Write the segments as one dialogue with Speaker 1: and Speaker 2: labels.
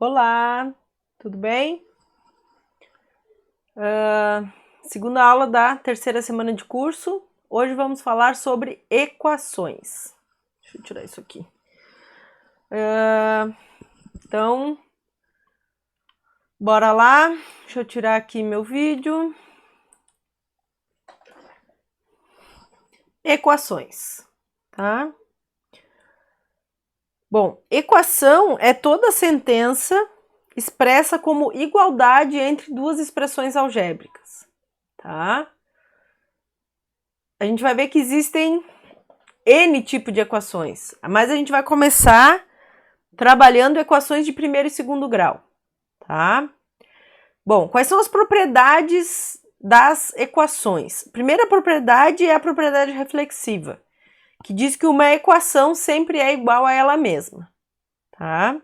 Speaker 1: Olá, tudo bem? Segunda aula da terceira semana de curso. Hoje vamos falar sobre equações. Deixa eu tirar isso aqui. Então, bora lá. Deixa eu tirar aqui meu vídeo. Equações, tá? Bom, equação é toda sentença expressa como igualdade entre duas expressões algébricas, tá? A gente vai ver que existem N tipo de equações, mas a gente vai começar trabalhando equações de primeiro e segundo grau, tá? Bom, quais são as propriedades das equações? A primeira propriedade é a propriedade reflexiva, que diz que uma equação sempre é igual a ela mesma, tá?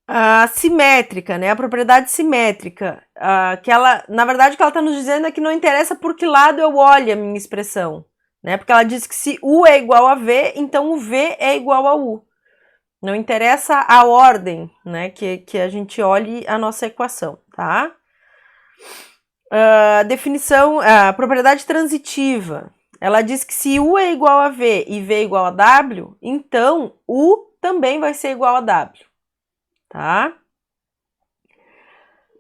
Speaker 1: A simétrica, né? A propriedade simétrica, que ela, na verdade, o que ela está nos dizendo é que não interessa por que lado eu olho a minha expressão, né? Porque ela diz que se U é igual a V, então o V é igual a U. Não interessa a ordem, né? Que a gente olhe a nossa equação, tá? Definição, a propriedade transitiva. Ela diz que se U é igual a V e V é igual a W, então U também vai ser igual a W, tá?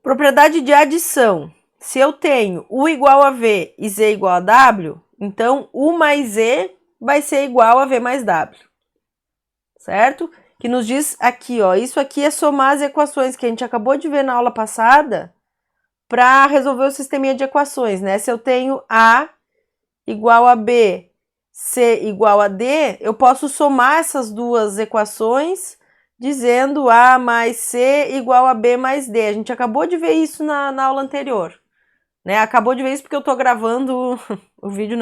Speaker 1: Propriedade de adição. Se eu tenho U igual a V e Z igual a W, então U mais Z vai ser igual a V mais W, certo? Que nos diz aqui, ó, isso aqui é somar as equações que a gente acabou de ver na aula passada para resolver o sisteminha de equações, né? Se eu tenho A igual a B, C igual a D, eu posso somar essas duas equações dizendo A mais C igual a B mais D. A gente acabou de ver isso na aula anterior, né? Acabou de ver isso porque eu estou gravando o vídeo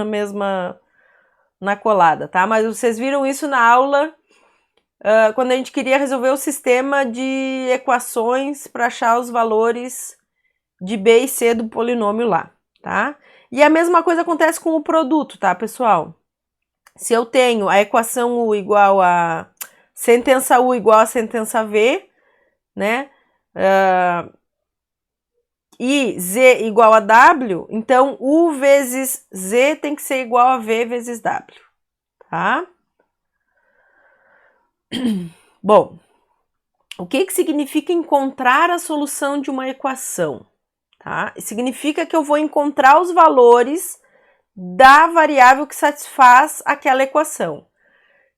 Speaker 1: na colada, tá? Mas vocês viram isso na aula quando a gente queria resolver o sistema de equações para achar os valores de B e C do polinômio lá, tá? E a mesma coisa acontece com o produto, tá, pessoal? Se eu tenho a equação U igual a sentença U igual a sentença V, né? E Z igual a W, então U vezes Z tem que ser igual a V vezes W, tá? Bom, o que significa encontrar a solução de uma equação? Tá? Significa que eu vou encontrar os valores da variável que satisfaz aquela equação.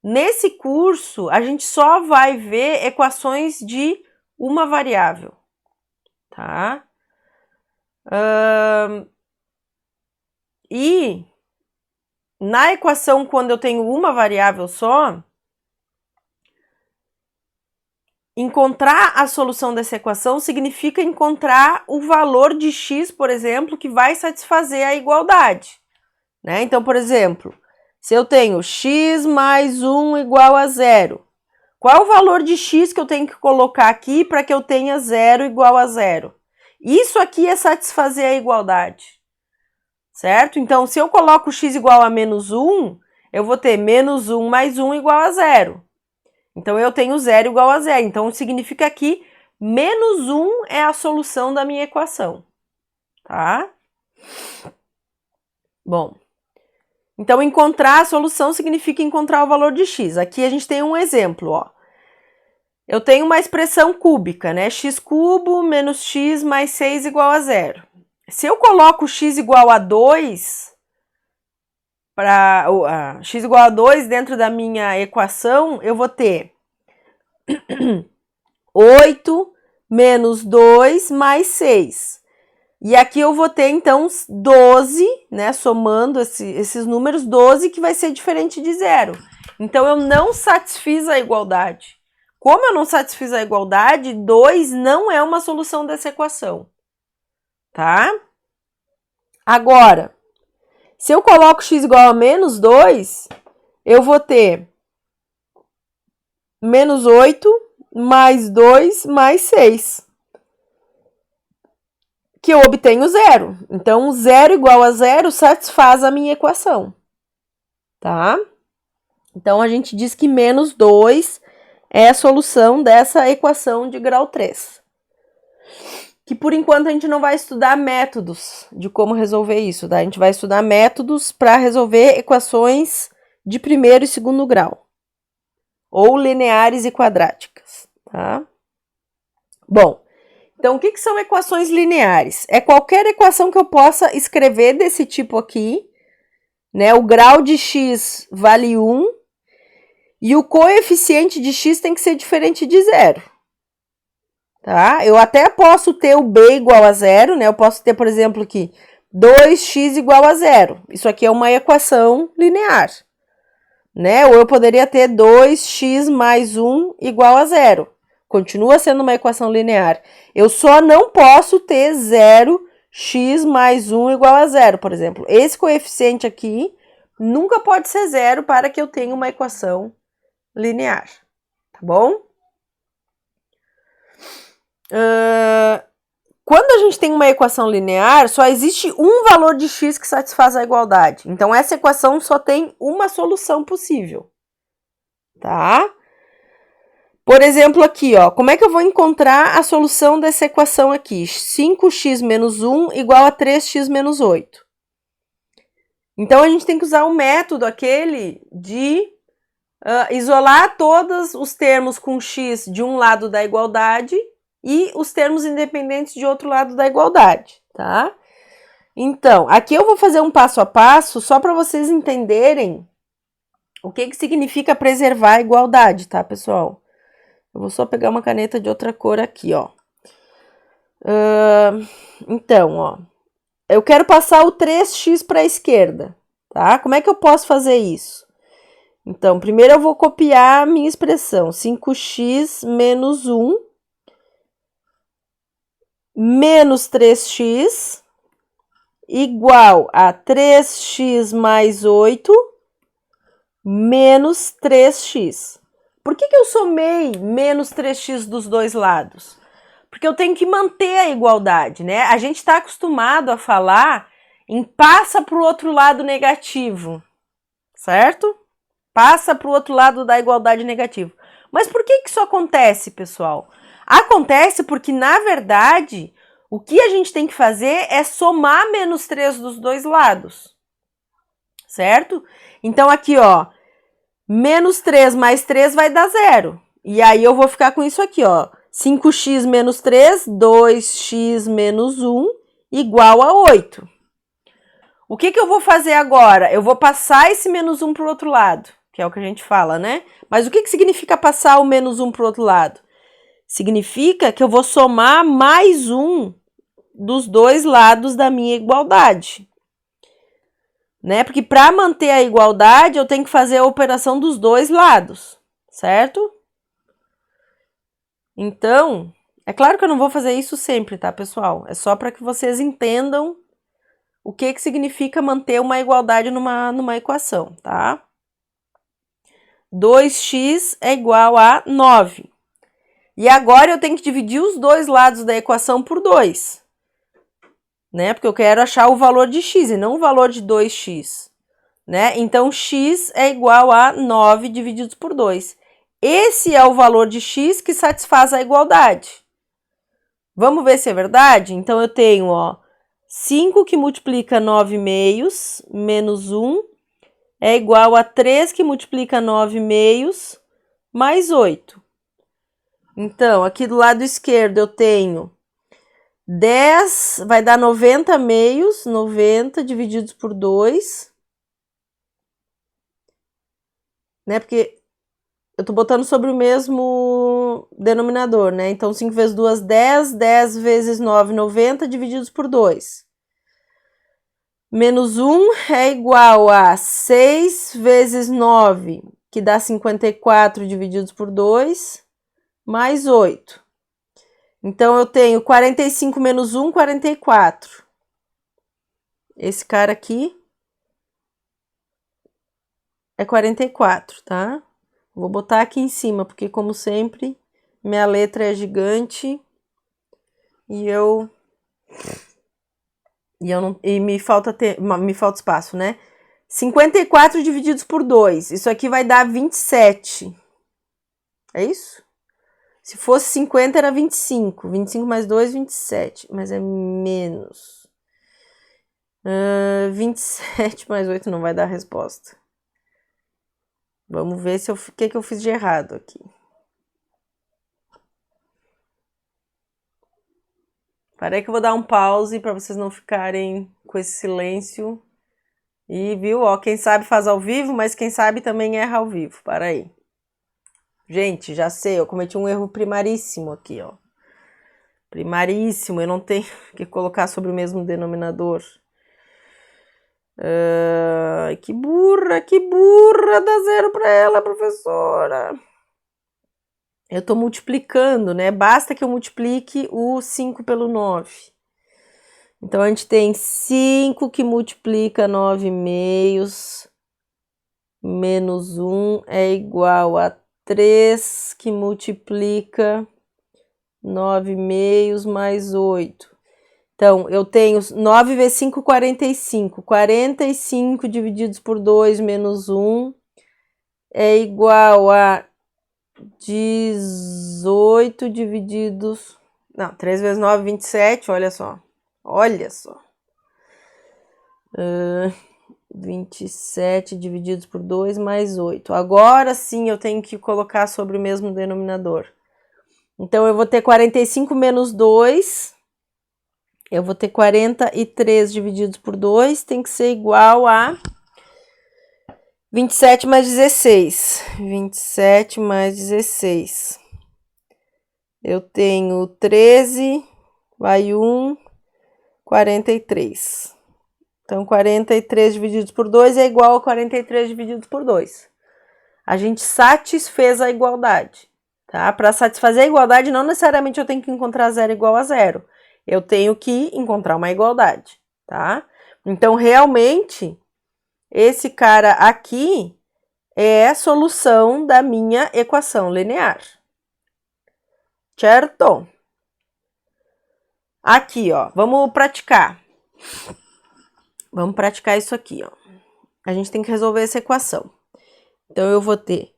Speaker 1: Nesse curso, a gente só vai ver equações de uma variável, tá? E na equação, quando eu tenho uma variável só, encontrar a solução dessa equação significa encontrar o valor de x, por exemplo, que vai satisfazer a igualdade, né? Então, por exemplo, se eu tenho x mais 1 igual a 0, qual é o valor de x que eu tenho que colocar aqui para que eu tenha 0 igual a 0? Isso aqui é satisfazer a igualdade, certo? Então, se eu coloco x igual a menos 1, eu vou ter menos 1 mais 1 igual a 0. Então, eu tenho 0 igual a 0. Então, significa que menos 1 é a solução da minha equação, tá? Bom, então, encontrar a solução significa encontrar o valor de x. Aqui a gente tem um exemplo, ó. Eu tenho uma expressão cúbica, né? X cubo menos x mais 6 igual a 0. Se eu coloco x igual a 2, x igual a 2 dentro da minha equação, eu vou ter 8 menos 2 mais 6. E aqui eu vou ter, então, 12, né, somando esses números, 12, que vai ser diferente de 0. Então, eu não satisfiz a igualdade. Como eu não satisfiz a igualdade, 2 não é uma solução dessa equação, tá? Agora, se eu coloco x igual a menos 2, eu vou ter menos 8 mais 2 mais 6. Que eu obtenho 0. Então, 0 igual a 0 satisfaz a minha equação, tá? Então, a gente diz que menos 2 é a solução dessa equação de grau 3. Que por enquanto a gente não vai estudar métodos de como resolver isso, tá? A gente vai estudar métodos para resolver equações de primeiro e segundo grau, ou lineares e quadráticas, tá? Bom, então o que são equações lineares? É qualquer equação que eu possa escrever desse tipo aqui, né? O grau de x vale 1 e o coeficiente de x tem que ser diferente de 0. Tá? Eu até posso ter o b igual a 0, né? Eu posso ter, por exemplo, aqui 2x igual a 0. Isso aqui é uma equação linear, né? Ou eu poderia ter 2x mais 1 igual a 0. Continua sendo uma equação linear. Eu só não posso ter 0x mais 1 igual a 0, por exemplo. Esse coeficiente aqui nunca pode ser 0 para que eu tenha uma equação linear, tá bom? Quando a gente tem uma equação linear, só existe um valor de x que satisfaz a igualdade. Então, essa equação só tem uma solução possível, tá? Por exemplo, aqui, ó, como é que eu vou encontrar a solução dessa equação aqui? 5x menos 1 igual a 3x menos 8. Então, a gente tem que usar o método aquele de isolar todos os termos com x de um lado da igualdade e os termos independentes de outro lado da igualdade, tá? Então, aqui eu vou fazer um passo a passo só para vocês entenderem o que significa preservar a igualdade, tá, pessoal? Eu vou só pegar uma caneta de outra cor aqui, ó. Então, ó, eu quero passar o 3x para a esquerda, tá? Como é que eu posso fazer isso? Então, primeiro eu vou copiar a minha expressão, 5x menos 1 menos 3x igual a 3x mais 8 menos 3x. Por que eu somei menos 3x dos dois lados? Porque eu tenho que manter a igualdade, né? A gente está acostumado a falar em passa para o outro lado negativo, certo? Passa para o outro lado da igualdade negativa. Mas por que isso acontece, pessoal? Acontece porque, na verdade, o que a gente tem que fazer é somar menos 3 dos dois lados, certo? Então, aqui, ó, menos 3 mais 3 vai dar 0. E aí, eu vou ficar com isso aqui, ó. 5x menos 3, 2x menos 1, igual a 8. O que eu vou fazer agora? Eu vou passar esse menos 1 para o outro lado, que é o que a gente fala, né? Mas o que significa passar o menos 1 para o outro lado? Significa que eu vou somar mais 1 dos dois lados da minha igualdade, né? Porque para manter a igualdade, eu tenho que fazer a operação dos dois lados, certo? Então, é claro que eu não vou fazer isso sempre, tá, pessoal? É só para que vocês entendam o que significa manter uma igualdade numa equação, tá? 2x é igual a 9. E agora eu tenho que dividir os dois lados da equação por 2. Né? Porque eu quero achar o valor de x e não o valor de 2x. Né? Então, x é igual a 9 divididos por 2. Esse é o valor de x que satisfaz a igualdade. Vamos ver se é verdade? Então, eu tenho, ó, 5 que multiplica 9 meios menos 1 é igual a 3 que multiplica 9 meios mais 8. Então, aqui do lado esquerdo eu tenho 10, vai dar 90 meios, 90 divididos por 2. Né? Porque eu tô botando sobre o mesmo denominador, né? Então, 5 vezes 2, 10, 10 vezes 9, 90 divididos por 2. Menos 1 é igual a 6 vezes 9, que dá 54 divididos por 2, mais 8. Então, eu tenho 45 menos 1, 44. Esse cara aqui é 44, tá? Vou botar aqui em cima, porque, como sempre, minha letra é gigante e me falta espaço, né? 54 divididos por 2. Isso aqui vai dar 27. É isso? Se fosse 50, era 25. 25 mais 2, 27. Mas é menos. 27 mais 8 não vai dar a resposta. Vamos ver o que eu fiz de errado aqui. Parei que eu vou dar um pause para vocês não ficarem com esse silêncio. E viu, ó, quem sabe faz ao vivo, mas quem sabe também erra ao vivo. Para aí. Gente, já sei, eu cometi um erro primaríssimo aqui, ó. Primaríssimo, eu não tenho que colocar sobre o mesmo denominador. Que burra, dá 0 para ela, professora. Eu tô multiplicando, né? Basta que eu multiplique o 5 pelo 9. Então, a gente tem 5 que multiplica 9 meios menos 1 é igual a 3 que multiplica 9 meios mais 8. Então, eu tenho 9 vezes 5, 45. 45 divididos por 2 menos 1 é igual a 18 divididos... Não, 3 vezes 9, 27, olha só. Olha só. 27 divididos por 2 mais 8. Agora sim eu tenho que colocar sobre o mesmo denominador. Então, eu vou ter 45 menos 2. Eu vou ter 43 divididos por 2. Tem que ser igual a 27 mais 16. 27 mais 16. Eu tenho 13, vai 1, 43. Então, 43 divididos por 2 é igual a 43 divididos por 2. A gente satisfez a igualdade, tá? Para satisfazer a igualdade, não necessariamente eu tenho que encontrar 0 igual a 0. Eu tenho que encontrar uma igualdade, tá? Então, realmente, esse cara aqui é a solução da minha equação linear. Certo? Aqui, ó, vamos praticar. Vamos praticar isso aqui, ó. A gente tem que resolver essa equação. Então, eu vou ter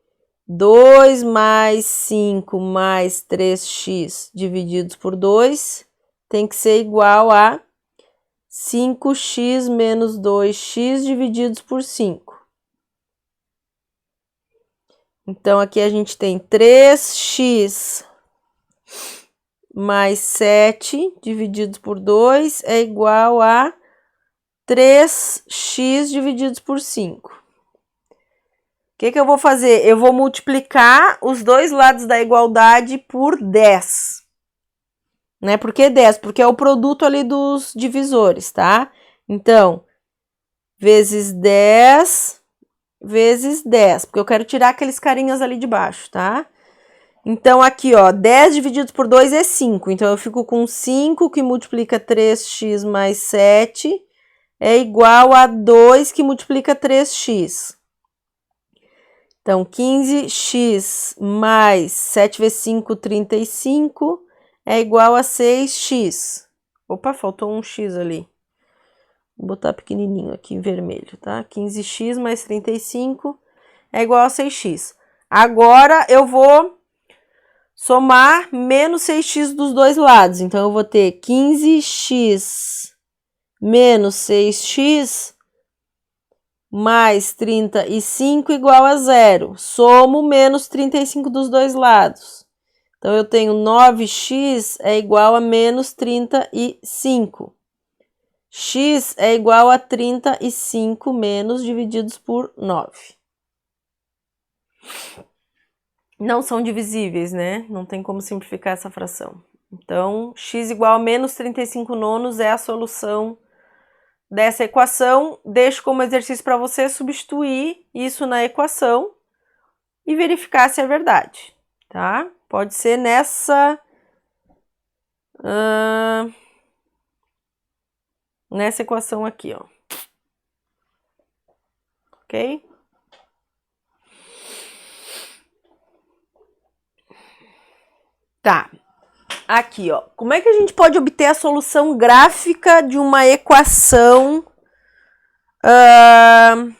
Speaker 1: 2 mais 5 mais 3x divididos por 2 tem que ser igual a 5x menos 2x divididos por 5. Então, aqui a gente tem 3x mais 7 divididos por 2 é igual a 3x divididos por 5. O que eu vou fazer? Eu vou multiplicar os dois lados da igualdade por 10. Né? Por que 10? Porque é o produto ali dos divisores, tá? Então, vezes 10 vezes 10, porque eu quero tirar aqueles carinhas ali de baixo, tá? Então, aqui, ó, 10 dividido por 2 é 5. Então, eu fico com 5 que multiplica 3x mais 7 é igual a 2 que multiplica 3x. Então, 15x mais 7 vezes 5, 35, é igual a 6x. Opa, faltou um x ali. Vou botar pequenininho aqui em vermelho, tá? 15x mais 35 é igual a 6x. Agora, eu vou somar menos 6x dos dois lados. Então, eu vou ter 15x menos 6x mais 35 igual a 0. Somo menos 35 dos dois lados. Então, eu tenho 9x é igual a menos 35. X é igual a 35 menos divididos por 9. Não são divisíveis, né? Não tem como simplificar essa fração. Então, x igual a menos 35 nonos é a solução dessa equação. Deixo como exercício para você substituir isso na equação e verificar se é verdade, tá? Pode ser nessa equação aqui, ó. Ok? Tá. Aqui, ó. Como é que a gente pode obter a solução gráfica de uma equação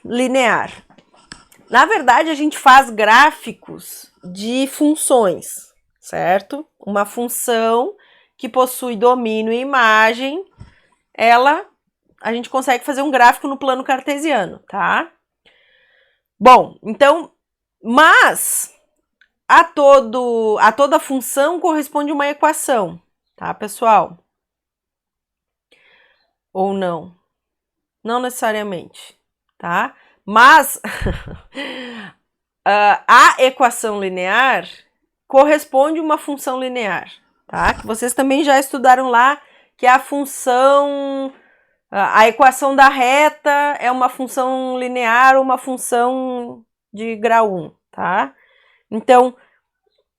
Speaker 1: linear? Na verdade, a gente faz gráficos de funções, certo? Uma função que possui domínio e imagem, a gente consegue fazer um gráfico no plano cartesiano, tá? Bom, então, mas a toda função corresponde uma equação, tá, pessoal? Ou não? Não necessariamente, tá? Mas a equação linear corresponde a uma função linear, tá? Que vocês também já estudaram lá, que é a função, a equação da reta é uma função linear ou uma função de grau 1, tá? Então,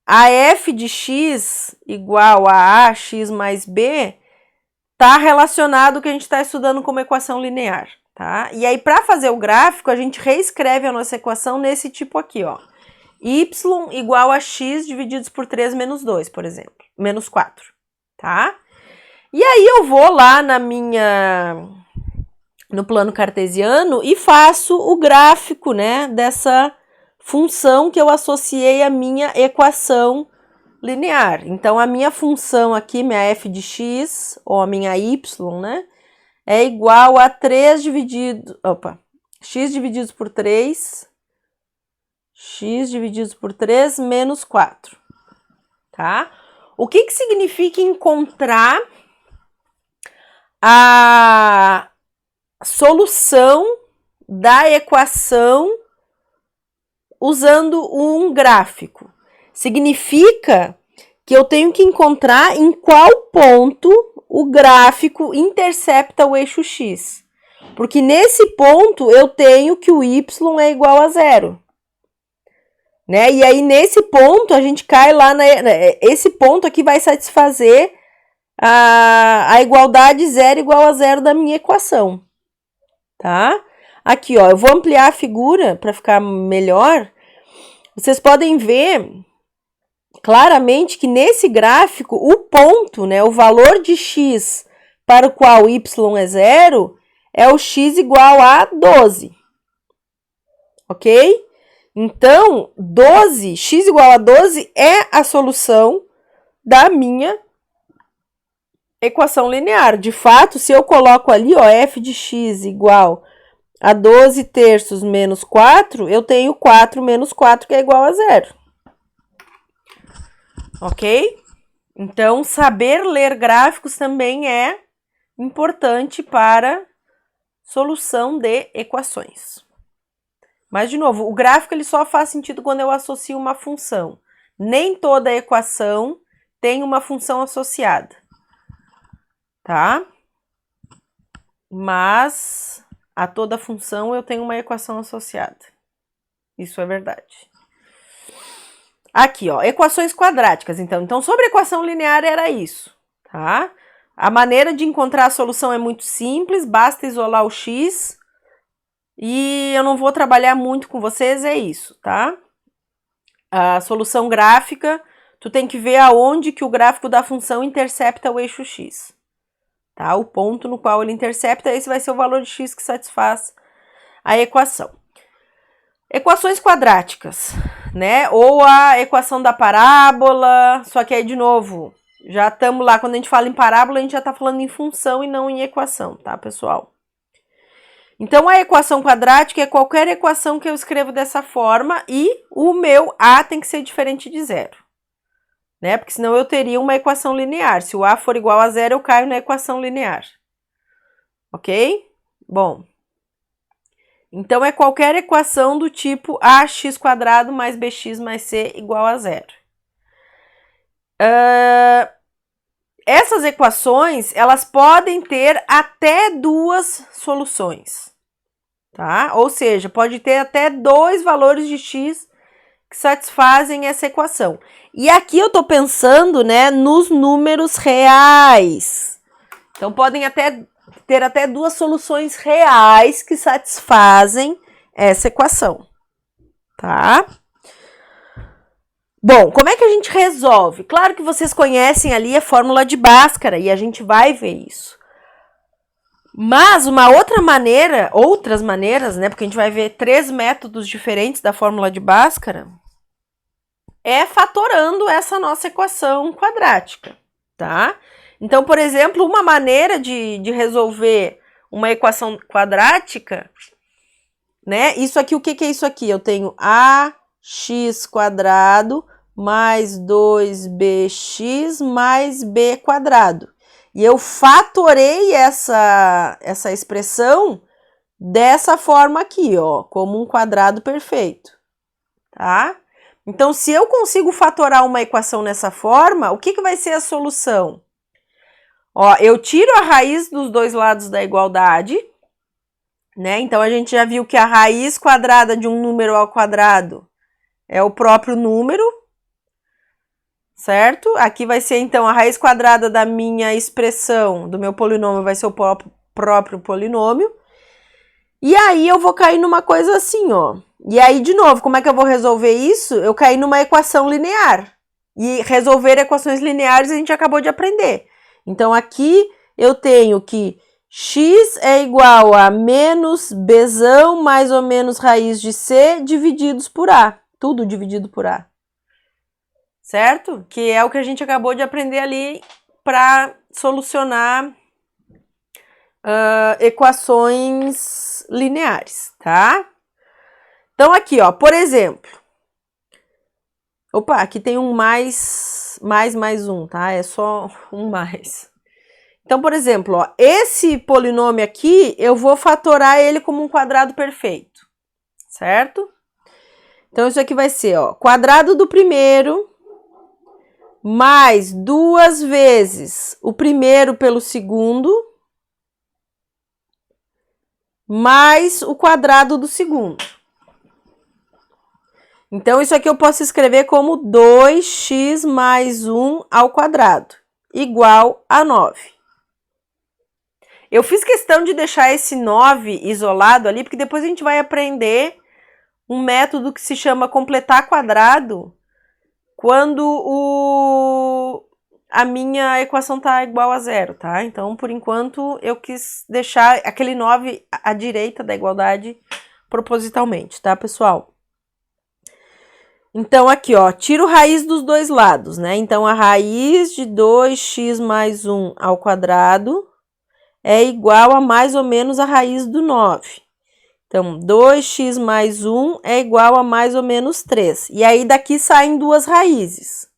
Speaker 1: a f de x igual a x mais b está relacionado ao que a gente está estudando como equação linear, tá? E aí, para fazer o gráfico, a gente reescreve a nossa equação nesse tipo aqui, ó. Y igual a x divididos por 3 menos 2, por exemplo. Menos 4, tá? E aí eu vou lá no plano cartesiano e faço o gráfico, né, dessa função que eu associei à minha equação linear. Então, a minha função aqui, minha f de x, ou a minha y, né, é igual a 3 dividido... x divididos por 3... x divididos por 3 menos 4, tá? O que significa encontrar a solução da equação usando um gráfico? Significa que eu tenho que encontrar em qual ponto o gráfico intercepta o eixo x. Porque nesse ponto eu tenho que o y é igual a 0. Né? E aí, nesse ponto, a gente cai lá, esse ponto aqui vai satisfazer a igualdade 0 igual a 0 da minha equação, tá? Aqui, ó, eu vou ampliar a figura para ficar melhor. Vocês podem ver claramente que nesse gráfico, o ponto, né, o valor de x para o qual y é 0, é o x igual a 12, ok? Então, 12, x igual a 12 é a solução da minha equação linear. De fato, se eu coloco ali, ó, f de x igual a 12 terços menos 4, eu tenho 4 menos 4, que é igual a 0. Ok? Então, saber ler gráficos também é importante para solução de equações. Mas, de novo, o gráfico ele só faz sentido quando eu associo uma função. Nem toda equação tem uma função associada, tá? Mas a toda função eu tenho uma equação associada. Isso é verdade. Aqui, ó, equações quadráticas. Então, sobre equação linear era isso, tá? A maneira de encontrar a solução é muito simples, basta isolar o x. E eu não vou trabalhar muito com vocês, é isso, tá? A solução gráfica, tu tem que ver aonde que o gráfico da função intercepta o eixo x, tá? O ponto no qual ele intercepta, esse vai ser o valor de x que satisfaz a equação. Equações quadráticas, né? Ou a equação da parábola, só que aí, de novo, já estamos lá, quando a gente fala em parábola, a gente já está falando em função e não em equação, tá, pessoal? Então, a equação quadrática é qualquer equação que eu escrevo dessa forma e o meu a tem que ser diferente de 0, né? Porque senão eu teria uma equação linear. Se o a for igual a 0, eu caio na equação linear. Ok? Bom, então é qualquer equação do tipo ax² mais bx mais c igual a 0. Essas equações, elas podem ter até duas soluções, tá? Ou seja, pode ter até 2 valores de x que satisfazem essa equação. E aqui eu tô pensando, né, nos números reais. Então, podem ter até 2 soluções reais que satisfazem essa equação, tá? Bom, como é que a gente resolve? Claro que vocês conhecem ali a fórmula de Bhaskara e a gente vai ver isso. Mas outras maneiras, né? Porque a gente vai ver 3 métodos diferentes da fórmula de Bhaskara. é fatorando essa nossa equação quadrática, tá? Então, por exemplo, uma maneira de resolver uma equação quadrática, né? Isso aqui, o que é isso aqui? Eu tenho ax quadrado mais 2bx mais b quadrado. E eu fatorei essa expressão dessa forma aqui, ó, como um quadrado perfeito, tá? Então, se eu consigo fatorar uma equação nessa forma, o que vai ser a solução? Ó, eu tiro a raiz dos dois lados da igualdade, né? Então, a gente já viu que a raiz quadrada de um número ao quadrado é o próprio número, certo? Aqui vai ser, então, a raiz quadrada da minha expressão, do meu polinômio, vai ser o próprio polinômio. E aí, eu vou cair numa coisa assim, ó. E aí, de novo, como é que eu vou resolver isso? Eu caí numa equação linear. E resolver equações lineares a gente acabou de aprender. Então, aqui eu tenho que x é igual a menos bzão mais ou menos raiz de c divididos por a. Tudo dividido por a. Certo? Que é o que a gente acabou de aprender ali para solucionar equações lineares, tá? Então, aqui, ó, por exemplo. Opa, aqui tem um mais um, tá? É só um mais. Então, por exemplo, ó, esse polinômio aqui, eu vou fatorar ele como um quadrado perfeito, certo? Então, isso aqui vai ser, ó, quadrado do primeiro mais 2 vezes o primeiro pelo segundo mais o quadrado do segundo. Então, isso aqui eu posso escrever como 2x mais 1 ao quadrado, igual a 9. Eu fiz questão de deixar esse 9 isolado ali, porque depois a gente vai aprender um método que se chama completar quadrado, quando a minha equação está igual a zero, tá? Então, por enquanto, eu quis deixar aquele 9 à direita da igualdade propositalmente, tá, pessoal? Então, aqui, ó, tiro raiz dos dois lados, né? Então, a raiz de 2x mais 1 ao quadrado é igual a mais ou menos a raiz do 9. Então, 2x mais 1 é igual a mais ou menos 3. E aí, daqui saem duas raízes,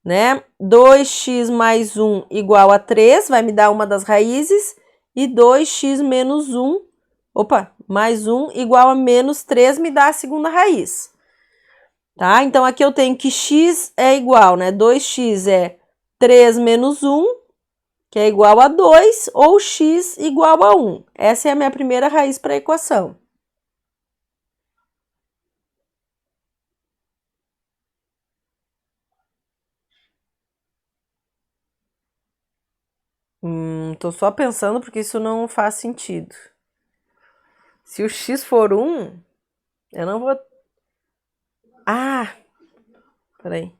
Speaker 1: né? 2x mais 1 igual a 3, vai me dar uma das raízes. E 2x menos 1, mais 1 igual a menos 3 me dá a segunda raiz. Tá? Então, aqui eu tenho que x é igual, né? 2x é 3 menos 1, que é igual a 2, ou x igual a 1. Essa é a minha primeira raiz para a equação. Tô só pensando porque isso não faz sentido. Se o x for 1, eu não vou... Ah! Peraí.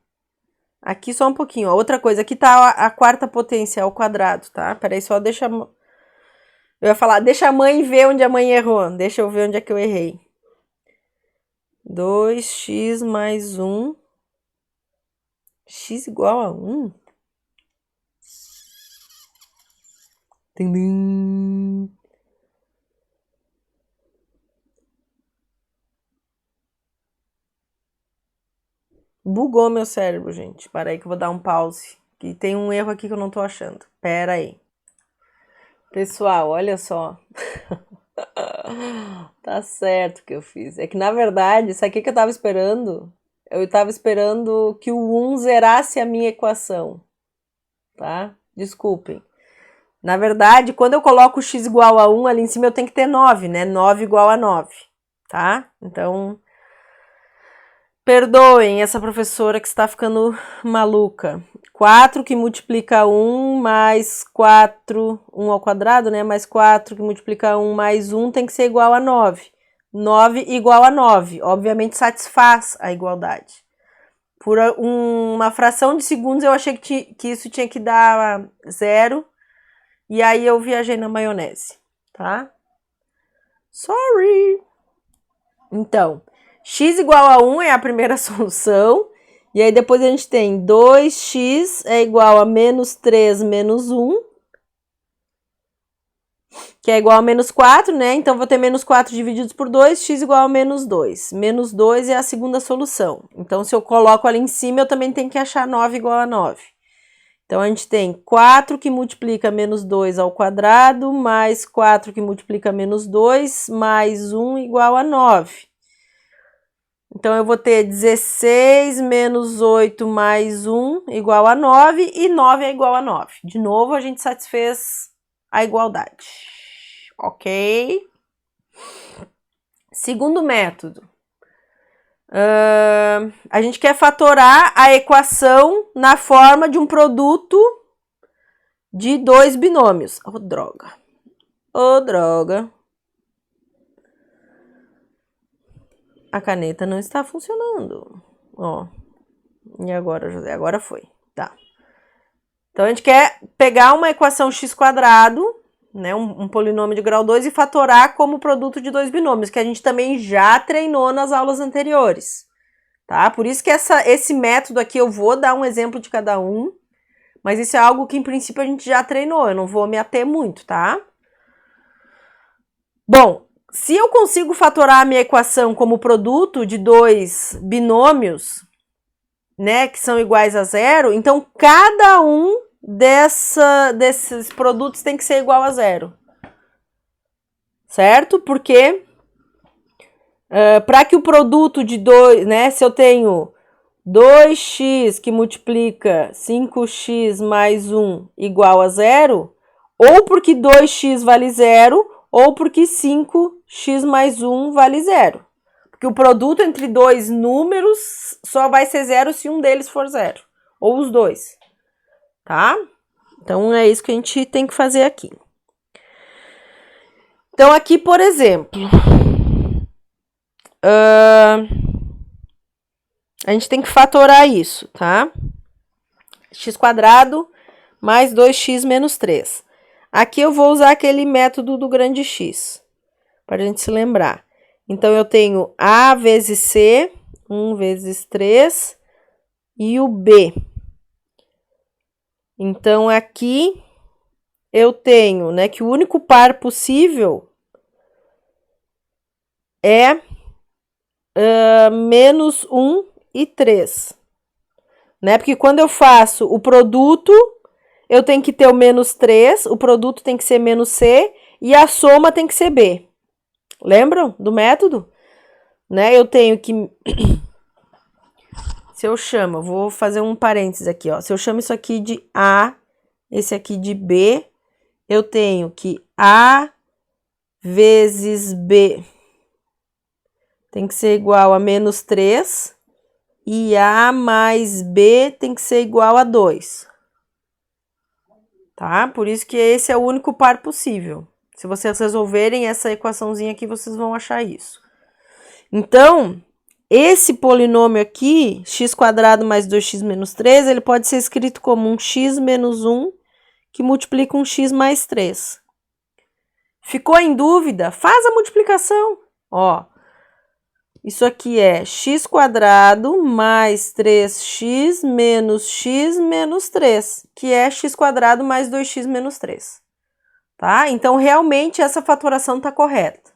Speaker 1: Aqui só um pouquinho, ó. Outra coisa, aqui tá a quarta potência ao quadrado, tá? Peraí, só deixa... Eu ia falar, deixa a mãe ver onde a mãe errou. Deixa eu ver onde é que eu errei. 2x mais 1. X igual a 1? Tadam. Bugou meu cérebro, gente. Para aí que eu vou dar um pause. Que tem um erro aqui que eu não tô achando. Pera aí. Pessoal, olha só. Tá certo que eu fiz. É que, na verdade, isso aqui que eu tava esperando, eu tava esperando que o 1 zerasse a minha equação, tá? Desculpem. Na verdade, quando eu coloco x igual a 1, ali em cima eu tenho que ter 9, né? 9 igual a 9, tá? Então, perdoem essa professora que está ficando maluca. 4 que multiplica 1 mais 4, 1 ao quadrado, né? Mais 4 que multiplica 1 mais 1 tem que ser igual a 9. 9 igual a 9. Obviamente satisfaz a igualdade. Por uma fração de segundos eu achei que isso tinha que dar 0. E aí eu viajei na maionese, tá? Sorry! Então, x igual a 1 é a primeira solução. E aí depois a gente tem 2x é igual a menos 3 menos 1, que é igual a menos 4, né? Então, vou ter menos 4 divididos por 2, x igual a menos 2. Menos 2 é a segunda solução. Então, se eu coloco ali em cima, eu também tenho que achar 9 igual a 9. Então, a gente tem 4 que multiplica menos 2 ao quadrado, mais 4 que multiplica menos 2, mais 1 igual a 9. Então, eu vou ter 16 menos 8 mais 1 igual a 9, e 9 é igual a 9. De novo, a gente satisfez a igualdade. Ok? Segundo método. A gente quer fatorar a equação na forma de um produto de dois binômios. Oh, droga. Oh, droga. A caneta não está funcionando. Ó. E agora, José? Agora foi. Tá. Então, a gente quer pegar uma equação x², né, um polinômio de grau 2, e fatorar como produto de dois binômios, que a gente também já treinou nas aulas anteriores. Tá? Por isso que esse método aqui eu vou dar um exemplo de cada um, mas isso é algo que, em princípio, a gente já treinou, eu não vou me ater muito, tá? Bom, se eu consigo fatorar a minha equação como produto de dois binômios, né, que são iguais a zero, então cada um desses produtos tem que ser igual a zero. Certo? Porque para que o produto de 2, né, se eu tenho 2x que multiplica 5x mais 1 igual a zero, ou porque 2x vale zero, ou porque 5x mais 1 vale zero. Porque o produto entre dois números só vai ser zero se um deles for zero, ou os dois, tá? Então, é isso que a gente tem que fazer aqui. Então, aqui, por exemplo, a gente tem que fatorar isso, tá? x² mais 2x menos 3. Aqui eu vou usar aquele método do grande X, para a gente se lembrar. Então, eu tenho A vezes C, 1 vezes 3, e o B. Então, aqui eu tenho, né, que o único par possível é menos 1 e 3. Né? Porque quando eu faço o produto, eu tenho que ter o menos 3, o produto tem que ser menos C, e a soma tem que ser B. Lembram do método? Né? Eu tenho que... Se eu chamo, vou fazer um parênteses aqui, ó. Se eu chamo isso aqui de A, esse aqui de B, eu tenho que A vezes B tem que ser igual a menos 3, e A mais B tem que ser igual a 2. Tá? Por isso que esse é o único par possível. Se vocês resolverem essa equaçãozinha aqui, vocês vão achar isso. Então, esse polinômio aqui, x² mais 2x menos 3, ele pode ser escrito como um x menos 1 que multiplica um x mais 3. Ficou em dúvida? Faz a multiplicação. Ó, isso aqui é x² mais 3x menos 3, que é x² mais 2x menos 3. Tá? Então, realmente, essa fatoração está correta.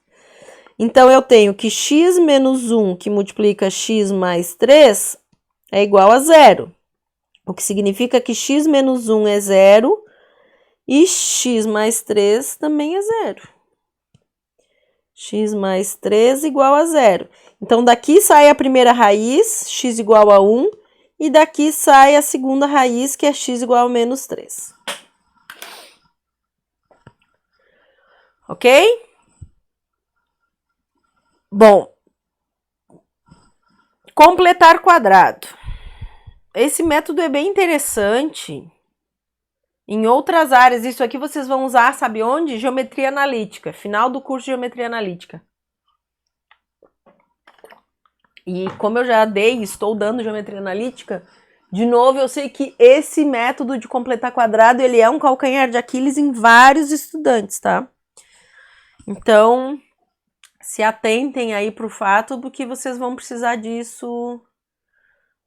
Speaker 1: Então, eu tenho que x menos 1, que multiplica x mais 3, é igual a zero. O que significa que x menos 1 é zero e x mais 3 também é zero. X mais 3 igual a zero. Então, daqui sai a primeira raiz, x igual a 1, e daqui sai a segunda raiz, que é x igual a menos 3. Ok? Bom, completar quadrado. Esse método é bem interessante. Em outras áreas, isso aqui vocês vão usar, sabe onde? Geometria analítica, final do curso de geometria analítica. E como eu já dei e estou dando geometria analítica, de novo, eu sei que esse método de completar quadrado, ele é um calcanhar de Aquiles em vários estudantes, tá? Então, se atentem aí para o fato do que vocês vão precisar disso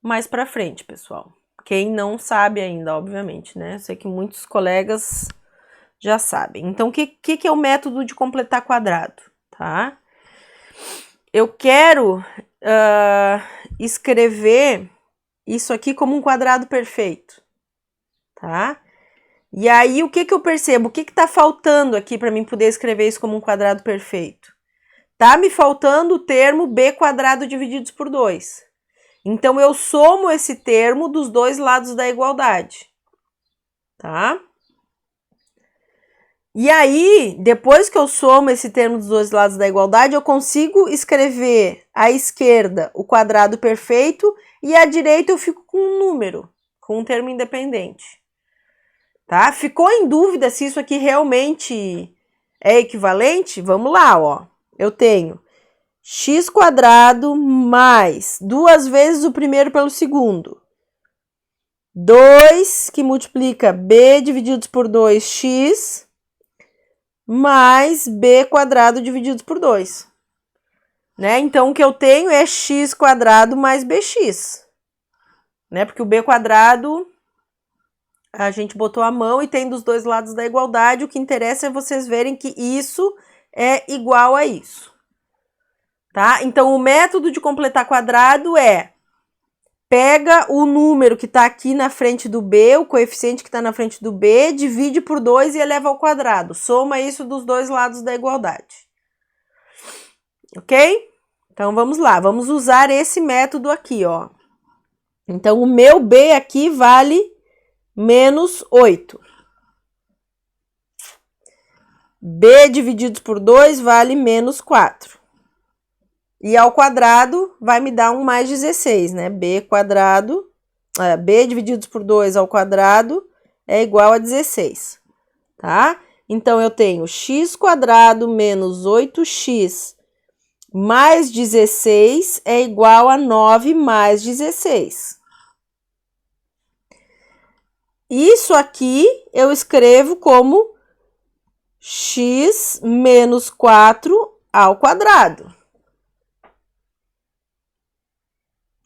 Speaker 1: mais pra frente, pessoal. Quem não sabe ainda, obviamente, né? Eu sei que muitos colegas já sabem. Então, o que é o método de completar quadrado, tá? Eu quero escrever isso aqui como um quadrado perfeito, tá? E aí, o que eu percebo? O que tá faltando aqui para mim poder escrever isso como um quadrado perfeito? Tá me faltando o termo b quadrado divididos por 2. Então, eu somo esse termo dos dois lados da igualdade, tá? E aí, depois que eu somo esse termo dos dois lados da igualdade, eu consigo escrever à esquerda o quadrado perfeito e à direita eu fico com um número, com um termo independente. Tá? Ficou em dúvida se isso aqui realmente é equivalente? Vamos lá, ó. Eu tenho x quadrado mais 2 vezes o primeiro pelo segundo. 2 que multiplica b divididos por 2x mais b quadrado divididos por 2. Né? Então, o que eu tenho é x quadrado mais bx. Né? Porque o b quadrado, a gente botou a mão e tem dos dois lados da igualdade. O que interessa é vocês verem que isso é igual a isso. Tá? Então, o método de completar quadrado é: pega o número que está aqui na frente do b, o coeficiente que está na frente do b, divide por 2 e eleva ao quadrado. Soma isso dos dois lados da igualdade. Ok? Então, vamos lá. Vamos usar esse método aqui, ó. Então, o meu b aqui vale menos 8. b divididos por 2 vale menos 4. E ao quadrado vai me dar um mais 16, né? b quadrado, b divididos por 2 ao quadrado é igual a 16, tá? Então, eu tenho x quadrado menos 8x mais 16 é igual a 9 mais 16. Isso aqui eu escrevo como x menos 4 ao quadrado.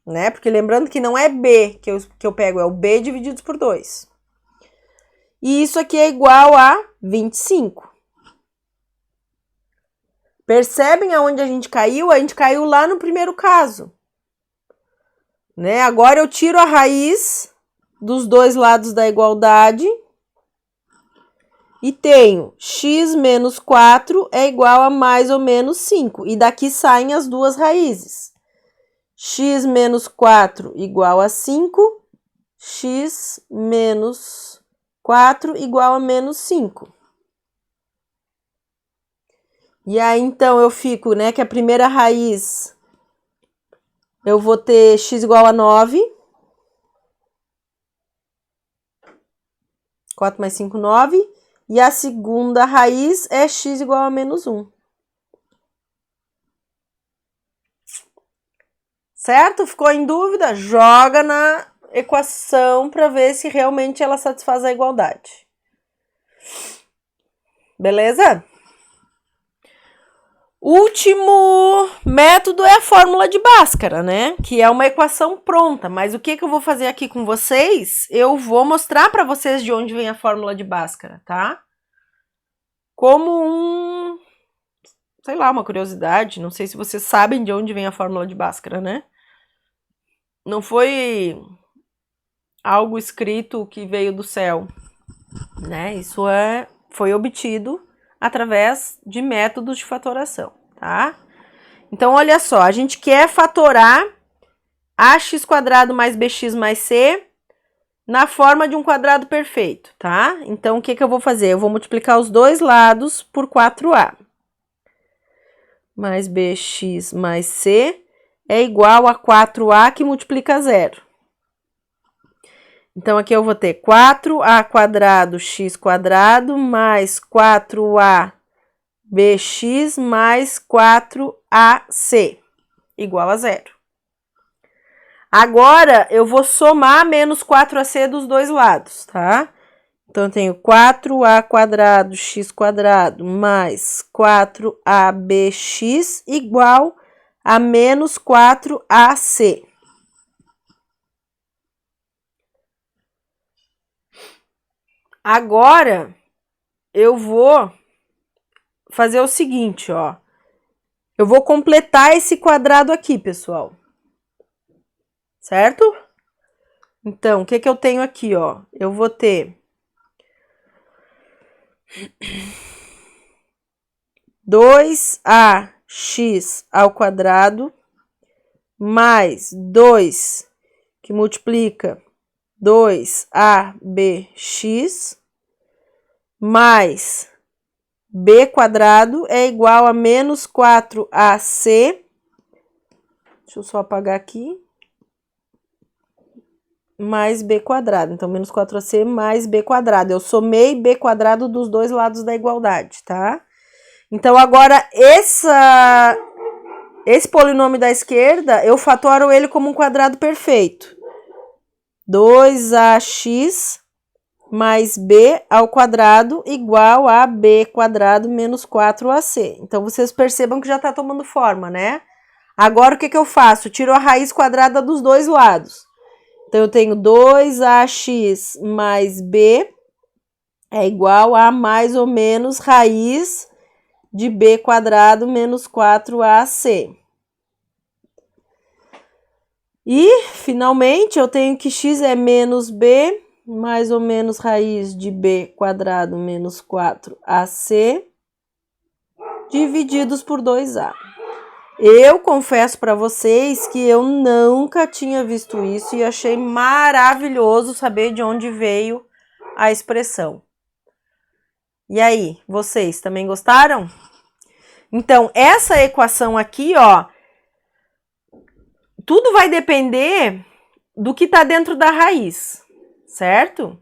Speaker 1: Né? Porque lembrando que não é b que eu pego, é o b divididos por 2. E isso aqui é igual a 25. Percebem aonde a gente caiu? A gente caiu lá no primeiro caso. Né? Agora eu tiro a raiz dos dois lados da igualdade e tenho x menos 4 é igual a mais ou menos 5. E daqui saem as duas raízes. X menos 4 igual a 5, x menos 4 igual a menos 5. E aí, então, eu fico, né, que a primeira raiz, eu vou ter x igual a 9. 4 mais 5, 9. E a segunda raiz é x igual a menos 1. Certo? Ficou em dúvida? Joga na equação para ver se realmente ela satisfaz a igualdade. Beleza? Último método é a fórmula de Bhaskara, né? Que é uma equação pronta. Mas o que eu vou fazer aqui com vocês? Eu vou mostrar para vocês de onde vem a fórmula de Bhaskara, tá? Como sei lá, uma curiosidade. Não sei se vocês sabem de onde vem a fórmula de Bhaskara, né? Não foi algo escrito que veio do céu, né? Isso foi obtido através de métodos de fatoração, tá? Então, olha só, a gente quer fatorar ax quadrado mais bx mais c na forma de um quadrado perfeito, tá? Então, o que eu vou fazer? Eu vou multiplicar os dois lados por 4a. Mais bx mais c é igual a 4a que multiplica 0. Então, aqui eu vou ter 4a quadrado x quadrado mais 4a bx mais 4ac igual a 0. Agora, eu vou somar menos 4ac dos dois lados, tá? Então, eu tenho 4a quadrado x quadrado mais 4abx igual a menos 4ac. Agora, eu vou fazer o seguinte, ó. Eu vou completar esse quadrado aqui, pessoal. Certo? Então, o que eu tenho aqui, ó? Eu vou ter 2ax ao quadrado mais 2 que multiplica 2abx mais b quadrado é igual a menos 4ac. Deixa eu só apagar aqui. Mais b quadrado. Então, menos 4ac mais b quadrado. Eu somei b quadrado dos dois lados da igualdade, tá? Então, agora, esse polinômio da esquerda, eu fatoro ele como um quadrado perfeito. 2ax mais b ao quadrado igual a b quadrado menos 4ac. Então, vocês percebam que já está tomando forma, né? Agora, o que eu faço? Tiro a raiz quadrada dos dois lados. Então, eu tenho 2ax mais b é igual a mais ou menos raiz de b quadrado menos 4ac. E, finalmente, eu tenho que x é menos b, mais ou menos raiz de b quadrado menos 4ac, divididos por 2a. Eu confesso para vocês que eu nunca tinha visto isso e achei maravilhoso saber de onde veio a expressão. E aí, vocês também gostaram? Então, essa equação aqui, ó, tudo vai depender do que está dentro da raiz, certo?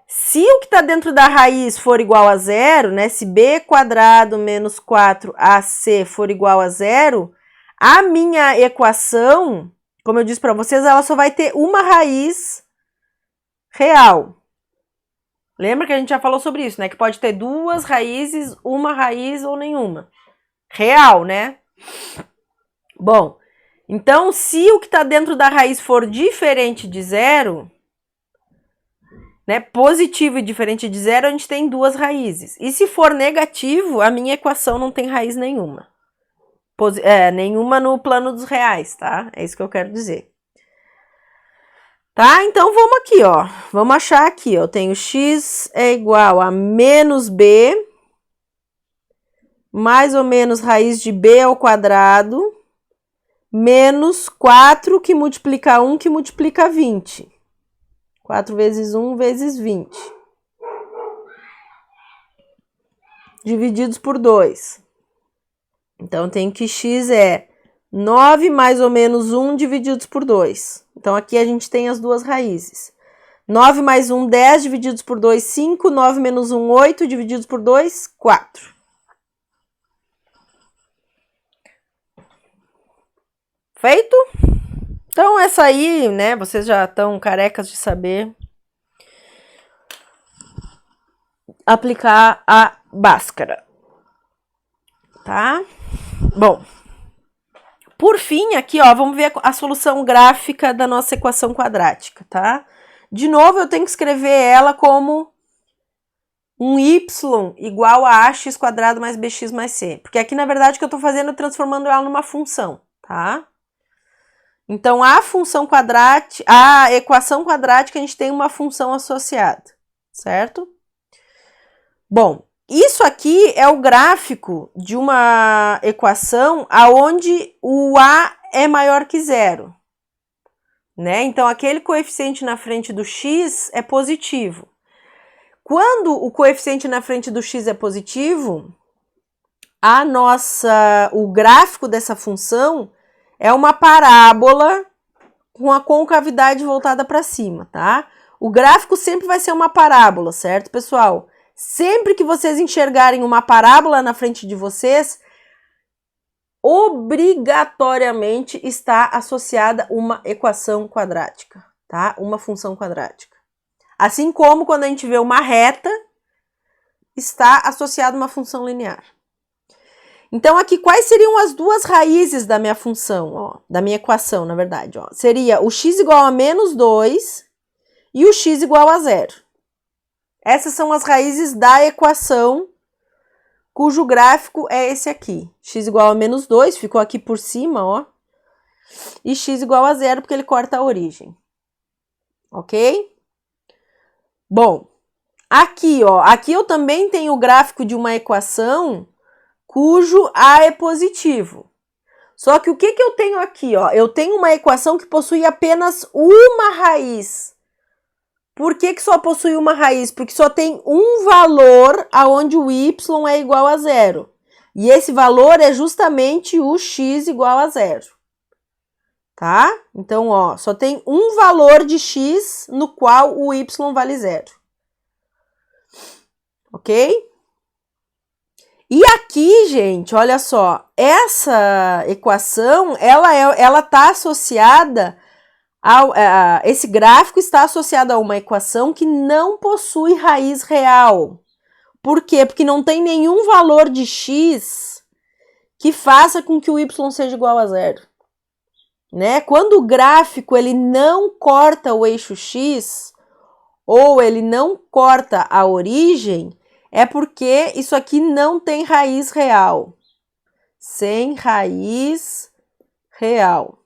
Speaker 1: Se o que está dentro da raiz for igual a zero, né? Se b quadrado menos 4ac for igual a zero, a minha equação, como eu disse para vocês, ela só vai ter uma raiz real. Lembra que a gente já falou sobre isso, né? Que pode ter duas raízes, uma raiz ou nenhuma. Real, né? Bom, então, se o que está dentro da raiz for diferente de zero, né, positivo e diferente de zero, a gente tem duas raízes. E se for negativo, a minha equação não tem raiz nenhuma. Nenhuma no plano dos reais, tá? É isso que eu quero dizer. Tá? Então, vamos aqui, ó. Vamos achar aqui, ó. Eu tenho x é igual a menos b, mais ou menos raiz de b ao quadrado, menos 4 que multiplica 1 que multiplica 20. 4 vezes 1 vezes 20. Divididos por 2. Então, eu tenho que x é 9 mais ou menos 1 divididos por 2. Então, aqui a gente tem as duas raízes. 9 mais 1, 10, divididos por 2, 5. 9 menos 1, 8, divididos por 2, 4. Feito? Então, essa aí, né, vocês já estão carecas de saber aplicar a Bhaskara. Tá? Bom, por fim, aqui, ó, vamos ver a solução gráfica da nossa equação quadrática, tá? De novo, eu tenho que escrever ela como um y igual a ax quadrado mais bx mais c. Porque aqui, na verdade, o que eu tô fazendo é transformando ela numa função, tá? Então, a equação quadrática, a gente tem uma função associada, certo? Bom, isso aqui é o gráfico de uma equação aonde o a é maior que zero, né? Então, aquele coeficiente na frente do x é positivo. Quando o coeficiente na frente do x é positivo, o gráfico dessa função é uma parábola com a concavidade voltada para cima, tá? O gráfico sempre vai ser uma parábola, certo, pessoal? Sempre que vocês enxergarem uma parábola na frente de vocês, obrigatoriamente está associada uma equação quadrática, tá? Uma função quadrática. Assim como quando a gente vê uma reta, está associada uma função linear. Então, aqui, quais seriam as duas raízes da minha função, ó, da minha equação, na verdade? Ó? Seria o x igual a menos 2 e o x igual a 0. Essas são as raízes da equação cujo gráfico é esse aqui. X igual a menos 2, ficou aqui por cima, ó. E x igual a 0, porque ele corta a origem. Ok? Bom, aqui, ó. Aqui eu também tenho o gráfico de uma equação cujo A é positivo. Só que o que eu tenho aqui, ó? Eu tenho uma equação que possui apenas uma raiz. Por que só possui uma raiz? Porque só tem um valor aonde o y é igual a 0. E esse valor é justamente o x igual a 0. Tá? Então, ó, só tem um valor de x no qual o y vale 0. Ok? E aqui, gente, olha só, essa equação, ela tá associada esse gráfico está associado a uma equação que não possui raiz real. Por quê? Porque não tem nenhum valor de x que faça com que o y seja igual a 0. Né? Quando o gráfico ele não corta o eixo x, ou ele não corta a origem, é porque isso aqui não tem raiz real. Sem raiz real.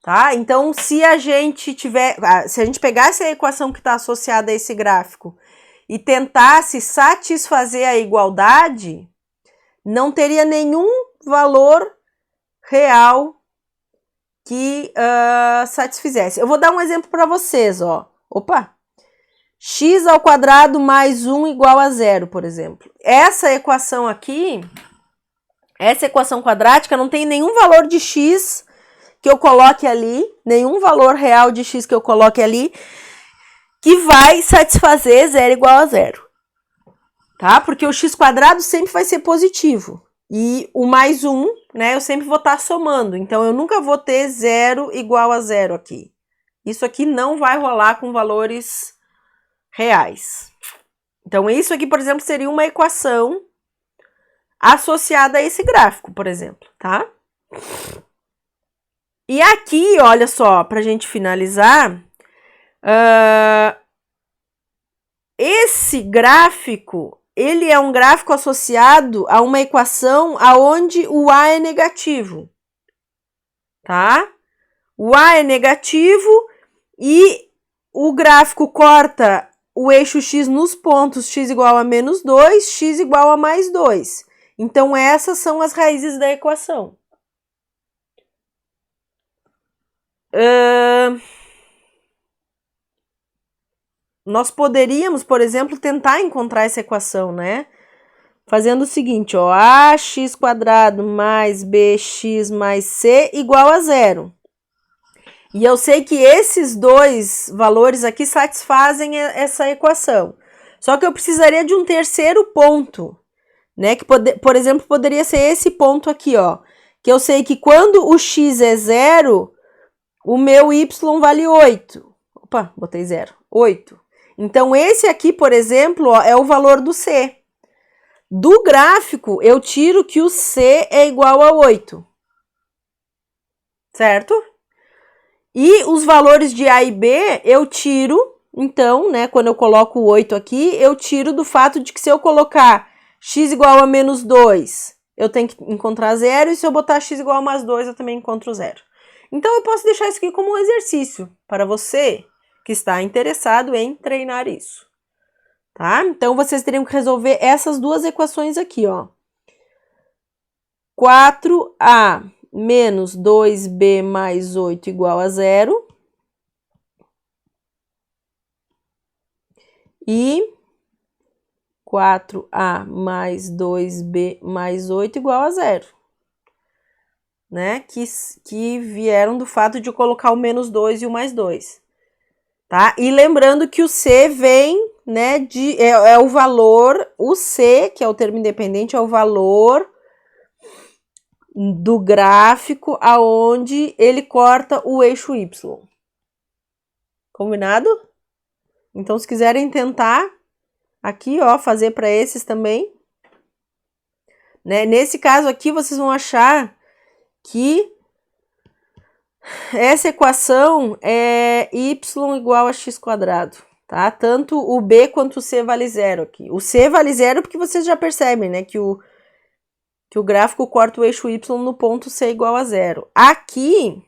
Speaker 1: Tá? Então, se a gente pegasse a equação que está associada a esse gráfico e tentasse satisfazer a igualdade, não teria nenhum valor real que satisfizesse. Eu vou dar um exemplo para vocês, ó. Opa! X ao quadrado mais 1 igual a 0, por exemplo. Essa equação aqui, essa equação quadrática, não tem nenhum valor de x que eu coloque ali, nenhum valor real de x que eu coloque ali, que vai satisfazer 0 igual a 0. Tá? Porque o x quadrado sempre vai ser positivo. E o mais 1, né, eu sempre vou estar somando. Então, eu nunca vou ter 0 igual a 0 aqui. Isso aqui não vai rolar com valores reais. Então, isso aqui, por exemplo, seria uma equação associada a esse gráfico, por exemplo, tá? E aqui, olha só, para a gente finalizar, esse gráfico, ele é um gráfico associado a uma equação aonde o A é negativo, tá? O A é negativo e o gráfico corta o eixo x nos pontos x igual a menos 2, x igual a mais 2. Então, essas são as raízes da equação. Nós poderíamos, por exemplo, tentar encontrar essa equação, né? Fazendo o seguinte, ó, ax quadrado mais bx mais c igual a 0. E eu sei que esses dois valores aqui satisfazem essa equação. Só que eu precisaria de um terceiro ponto, né? Que, por exemplo, poderia ser esse ponto aqui, ó. Que eu sei que quando o x é 0, o meu y vale 8. Opa, botei 0. 8. Então, esse aqui, por exemplo, ó, é o valor do c. Do gráfico, eu tiro que o c é igual a 8. Certo? E os valores de A e B, eu tiro, então, né, quando eu coloco o 8 aqui, eu tiro do fato de que se eu colocar x igual a menos 2, eu tenho que encontrar 0, e se eu botar x igual a mais 2, eu também encontro 0. Então, eu posso deixar isso aqui como um exercício para você que está interessado em treinar isso. Tá? Então, vocês teriam que resolver essas duas equações aqui, ó. 4a menos 2b mais 8 igual a 0. E 4a mais 2b mais 8 igual a 0. Né? Que vieram do fato de eu colocar o menos 2 e o mais 2. Tá? E lembrando que o C vem, né, é o valor, o C, que é o termo independente, é o valor do gráfico aonde ele corta o eixo Y. Combinado? Então, se quiserem tentar, aqui, ó, fazer para esses também. Né? Nesse caso aqui, vocês vão achar que essa equação é y igual a x quadrado. tá? Tanto o B quanto o C vale 0 aqui. O C vale 0 porque vocês já percebem, né, que o gráfico corta o eixo Y no ponto C igual a 0. Aqui,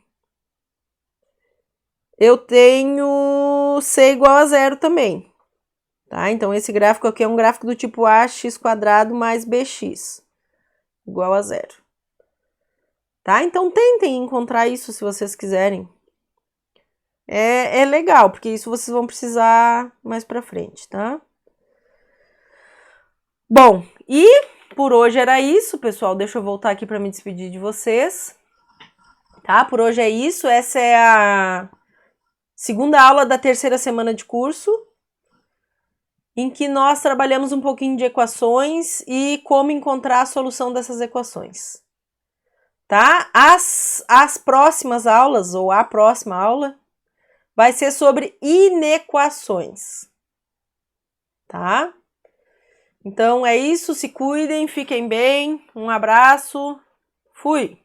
Speaker 1: eu tenho C igual a 0 também, tá? Então, esse gráfico aqui é um gráfico do tipo ax² mais bx igual a 0. Tá? Então, tentem encontrar isso se vocês quiserem. É legal, porque isso vocês vão precisar mais pra frente, tá? Bom, e por hoje era isso, pessoal. Deixa eu voltar aqui para me despedir de vocês. Tá? Por hoje é isso. Essa é a segunda aula da terceira semana de curso, em que nós trabalhamos um pouquinho de equações e como encontrar a solução dessas equações. Tá? As próximas aulas, ou a próxima aula, vai ser sobre inequações. Tá? Então é isso, se cuidem, fiquem bem, um abraço, fui!